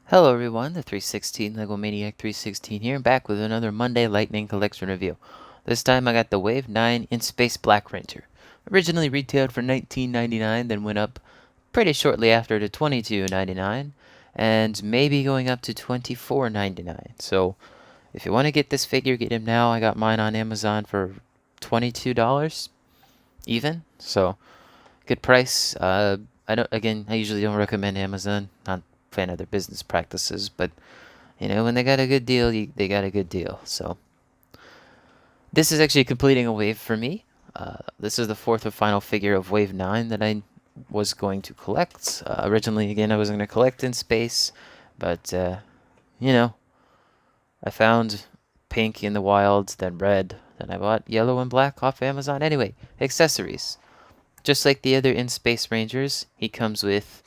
Hello everyone, the 316 Lego Maniac 316 here, back with another Monday Lightning Collection review. This time I got the Wave 9 in Space Black Ranger. Originally retailed for $19.99, then went up pretty shortly after to $22.99, and maybe going up to $24.99. So if you want to get this figure, get him now. I got mine on Amazon for $22 even, so good price. I usually don't recommend Amazon. Not a fan of their business practices, but when they got a good deal, they got a good deal. So this is actually completing a wave for me. This is the fourth or final figure of Wave 9 that I was going to collect. Originally, again, I was going to collect in space, but I found pink in the wild, then red, then I bought yellow and black off Amazon. Anyway, accessories. Just like the other in-space rangers, he comes with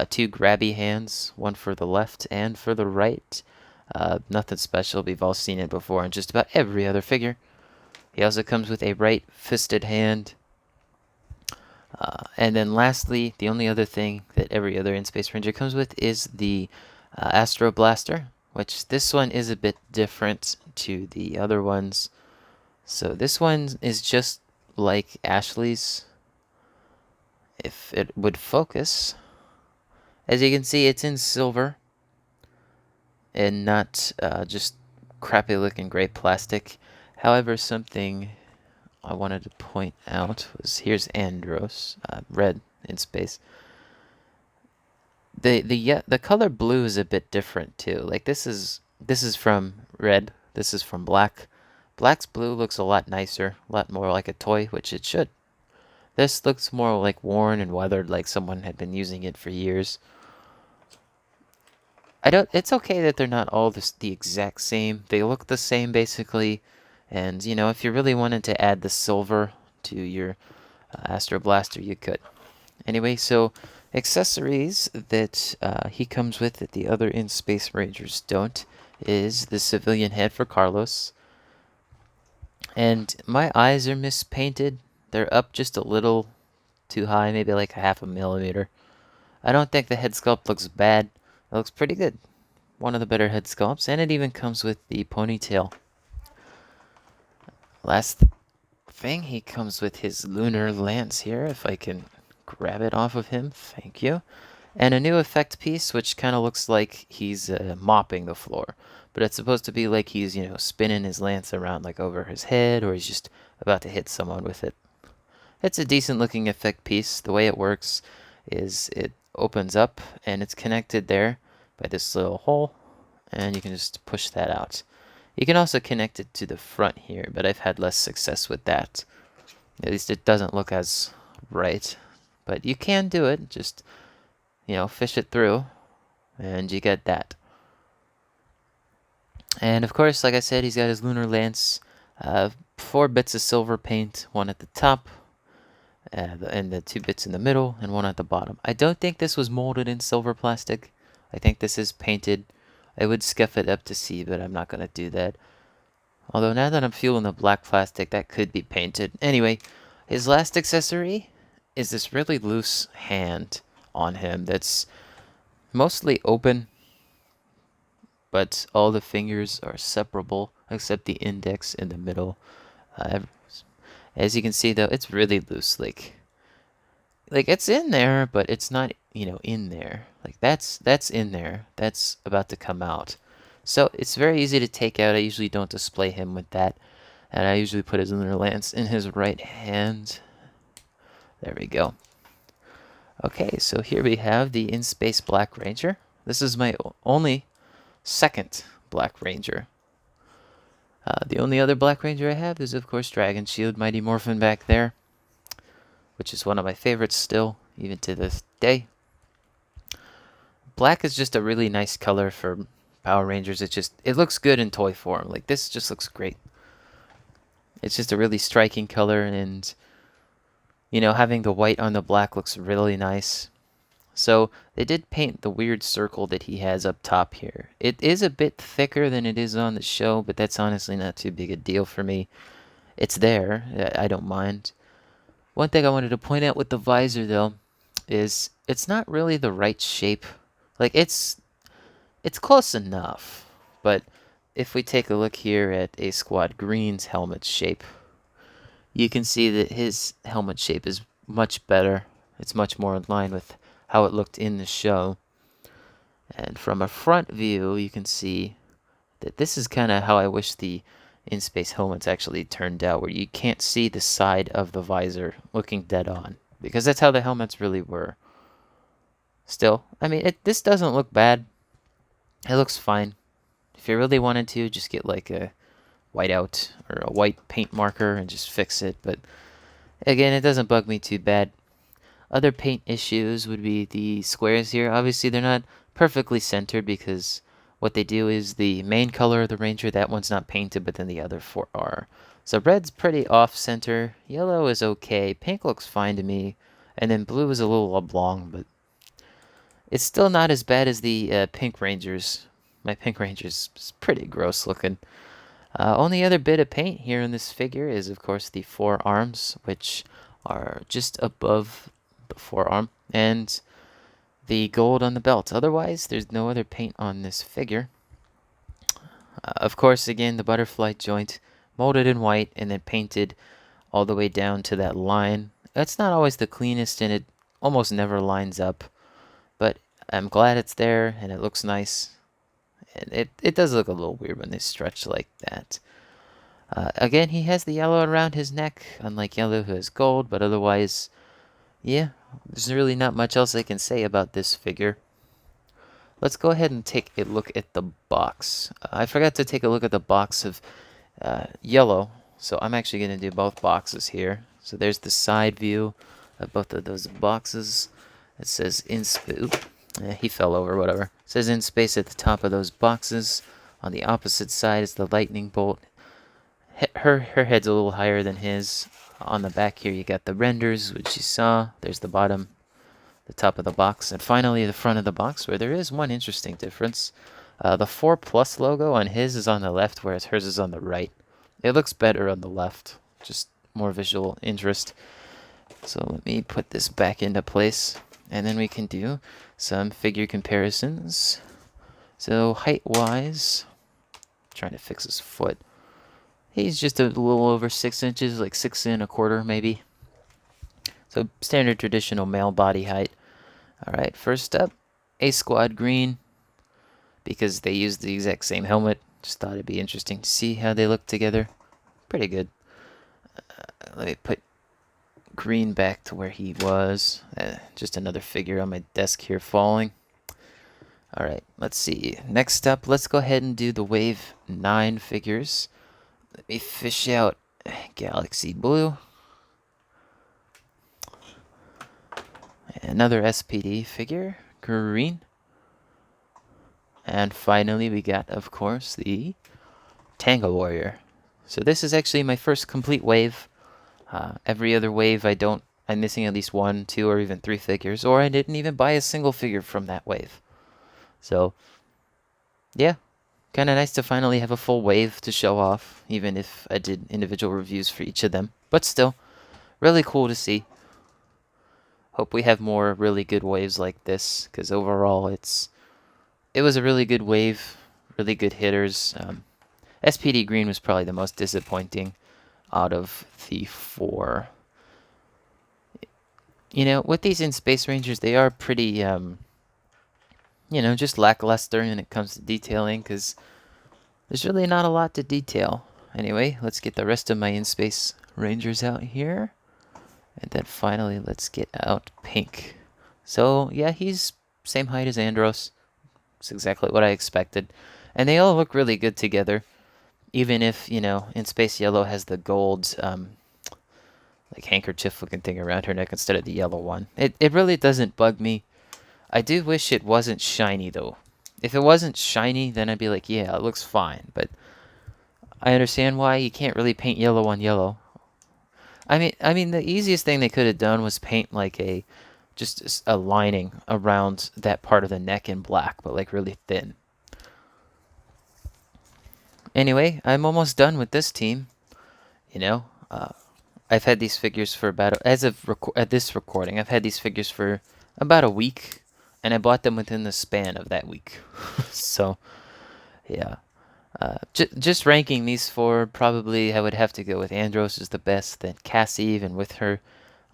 two grabby hands, one for the left and for the right. Nothing special, we've all seen it before in just about every other figure. He also comes with a right-fisted hand. And then lastly, the only other thing that every other in-space ranger comes with is the Astro Blaster, which this one is a bit different to the other ones. So this one is just like Ashley's, if it would focus. As you can see, it's in silver and not just crappy looking gray plastic. However, something I wanted to point out was here's Andros, red in space. The color blue is a bit different too. Like this is from red, this is from black. Black's blue looks a lot nicer, a lot more like a toy, which it should. This looks more like worn and weathered, like someone had been using it for years. It's okay that they're not all the exact same. They look the same basically. And, if you really wanted to add the silver to your Astro Blaster, you could. Anyway, so accessories that he comes with that the other in-space rangers don't is the civilian head for Carlos. And my eyes are mispainted. They're up just a little too high, maybe like a half a millimeter. I don't think the head sculpt looks bad. It looks pretty good. One of the better head sculpts, and it even comes with the ponytail. Last thing, he comes with his Lunar Lance here, if I can grab it off of him. Thank you. And a new effect piece, which kind of looks like he's mopping the floor. But it's supposed to be like he's, spinning his lance around like over his head, or he's just about to hit someone with it. It's a decent looking effect piece. The way it works is it opens up and it's connected there by this little hole, and you can just push that out. You can also connect it to the front here, but I've had less success with that. At least it doesn't look as right. But you can do it. Just, fish it through, and you get that. And of course, like I said, he's got his Lunar Lance. 4 bits of silver paint, one at the top, and the 2 bits in the middle, and one at the bottom. I don't think this was molded in silver plastic. I think this is painted. I would scuff it up to see, but I'm not going to do that. Although now that I'm feeling the black plastic, that could be painted. Anyway, his last accessory is this really loose hand on him that's mostly open, but all the fingers are separable except the index in the middle. As you can see, though, it's really loose. Like it's in there, but it's not, in there. Like that's in there. That's about to come out. So it's very easy to take out. I usually don't display him with that, and I usually put his Lunar Lance in his right hand. There we go. Okay, so here we have the in-space Black Ranger. This is my only second Black Ranger. The only other Black Ranger I have is, of course, Dragon Shield, Mighty Morphin back there, which is one of my favorites still, even to this day. Black is just a really nice color for Power Rangers. It looks good in toy form. Like, this just looks great. It's just a really striking color, and, having the white on the black looks really nice. So they did paint the weird circle that he has up top here. It is a bit thicker than it is on the show, but that's honestly not too big a deal for me. It's there. I don't mind. One thing I wanted to point out with the visor, though, is it's not really the right shape. Like, it's It's close enough, but if we take a look here at a Squad Green's helmet shape, you can see that his helmet shape is much better. It's much more in line with how it looked in the show. And from a front view, you can see that this is kind of how I wish the in-space helmets actually turned out, where you can't see the side of the visor looking dead on, because that's how the helmets really were. Still, I mean, this doesn't look bad. It looks fine. If you really wanted to, just get like a whiteout or a white paint marker and just fix it. But again, it doesn't bug me too bad. Other paint issues would be the squares here. Obviously, they're not perfectly centered because what they do is the main color of the Ranger, that one's not painted, but then the other four are. So red's pretty off-center. Yellow is okay. Pink looks fine to me. And then blue is a little oblong, but it's still not as bad as the pink Rangers. My pink Ranger's is pretty gross looking. Only other bit of paint here in this figure is, of course, the forearms, which are just above the forearm, and the gold on the belt. Otherwise, there's no other paint on this figure. Of course, again, the butterfly joint, molded in white and then painted all the way down to that line. That's not always the cleanest, and it almost never lines up, but I'm glad it's there, and it looks nice. And it does look a little weird when they stretch like that. Again, he has the yellow around his neck, unlike Yellow who has gold, but otherwise, yeah, there's really not much else I can say about this figure. Let's go ahead and take a look at the box. I forgot to take a look at the box of Yellow, so I'm actually going to do both boxes here. So there's the side view of both of those boxes. It says in space. He fell over, whatever. It says in space at the top of those boxes. On the opposite side is the lightning bolt. Her head's a little higher than his. On the back here you got the renders, which you saw. There's the bottom, the top of the box, and finally the front of the box, where there is one interesting difference. The 4+ logo on his is on the left, whereas hers is on the right. It looks better on the left, just more visual interest. So let me put this back into place, and then we can do some figure comparisons. So height-wise, trying to fix his foot. He's just a little over 6 inches, like 6 1/4 maybe. So standard traditional male body height. Alright, first up, a Squad Green. Because they used the exact same helmet. Just thought it'd be interesting to see how they look together. Pretty good. Let me put Green back to where he was. Just another figure on my desk here falling. Alright, let's see. Next up, let's go ahead and do the Wave 9 figures. Let me fish out Galaxy Blue. Another SPD figure, Green. And finally, we got, of course, the Tango Warrior. So this is actually my first complete wave. Every other wave I'm missing at least 1, 2, or even 3 figures, or I didn't even buy a single figure from that wave. So, yeah, kind of nice to finally have a full wave to show off, even if I did individual reviews for each of them. But still, really cool to see. Hope we have more really good waves like this, because overall it was a really good wave, really good hitters. SPD Green was probably the most disappointing out of the 4. You know, with these in-space Rangers, they are pretty, just lackluster when it comes to detailing, because there's really not a lot to detail. Anyway, let's get the rest of my in-space Rangers out here. And then finally, let's get out Pink. So, yeah, he's same height as Andros. It's exactly what I expected. And they all look really good together. Even if, in Space Yellow has the gold, like handkerchief-looking thing around her neck instead of the yellow one. It really doesn't bug me. I do wish it wasn't shiny, though. If it wasn't shiny, then I'd be like, yeah, it looks fine. But I understand why you can't really paint yellow on yellow. I mean, the easiest thing they could have done was paint like just a lining around that part of the neck in black, but like really thin. Anyway, I'm almost done with this team. I've had these figures for about, as of at this recording, I've had these figures for about a week. and I bought them within the span of that week. So, yeah. Just ranking these four, probably I would have to go with Andros is the best, then Cassie, even with her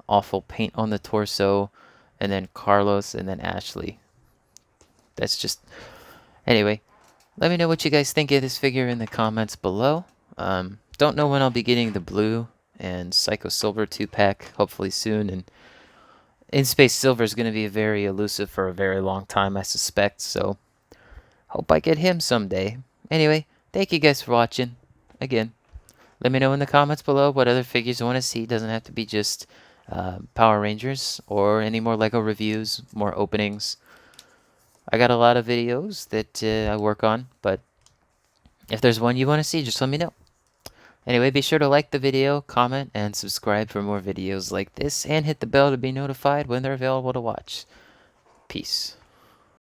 awful paint on the torso, and then Carlos, and then Ashley. That's just... Anyway, let me know what you guys think of this figure in the comments below. Don't know when I'll be getting the blue and Psycho Silver 2-pack, hopefully soon, and In Space Silver is going to be very elusive for a very long time, I suspect, so hope I get him someday. Anyway, thank you guys for watching. Again, let me know in the comments below what other figures you want to see. It doesn't have to be just Power Rangers or any more LEGO reviews, more openings. I got a lot of videos that I work on, but if there's one you want to see, just let me know. Anyway, be sure to like the video, comment, and subscribe for more videos like this, and hit the bell to be notified when they're available to watch. Peace.